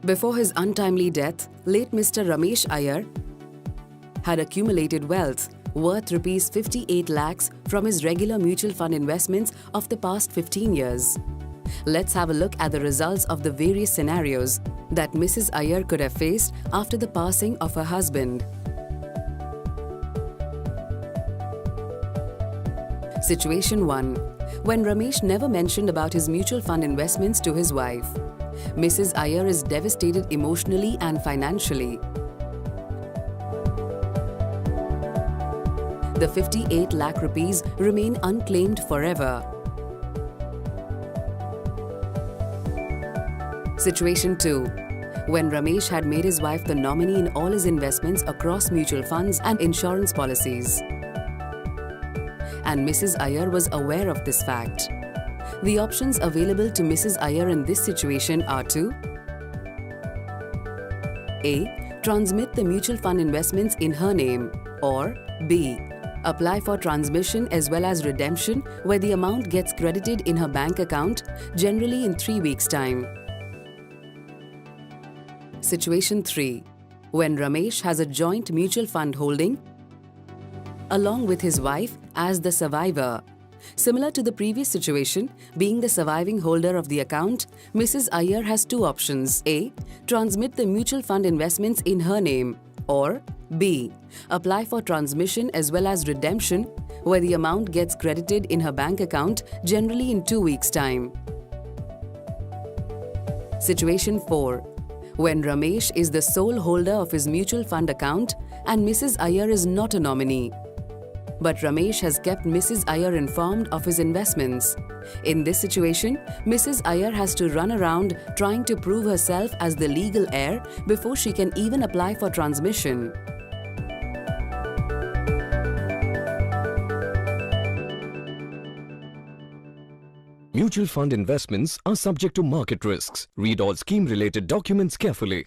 Before his untimely death, late Mr. Ramesh Iyer had accumulated wealth worth Rs 58 lakhs from his regular mutual fund investments of the past 15 years. Let's have a look at the results of the various scenarios that Mrs. Iyer could have faced after the passing of her husband. Situation 1. When Ramesh never mentioned about his mutual fund investments to his wife. Mrs. Iyer is devastated emotionally and financially. The 58 lakh rupees remain unclaimed forever. Situation 2. When Ramesh had made his wife the nominee in all his investments across mutual funds and insurance policies, and Mrs. Iyer was aware of this fact. The options available to Mrs. Iyer in this situation are to A. Transmit the mutual fund investments in her name, or B. Apply for transmission as well as redemption where the amount gets credited in her bank account, generally in 3 weeks' time. Situation 3. When Ramesh has a joint mutual fund holding along with his wife as the survivor. Similar to the previous situation, being the surviving holder of the account, Mrs. Iyer has two options. A. Transmit the mutual fund investments in her name, or B. Apply for transmission as well as redemption where the amount gets credited in her bank account, generally in 2 weeks' time. Situation 4. When Ramesh is the sole holder of his mutual fund account and Mrs. Iyer is not a nominee, but Ramesh has kept Mrs. Iyer informed of his investments. In this situation, Mrs. Iyer has to run around trying to prove herself as the legal heir before she can even apply for transmission. Mutual fund investments are subject to market risks. Read all scheme-related documents carefully.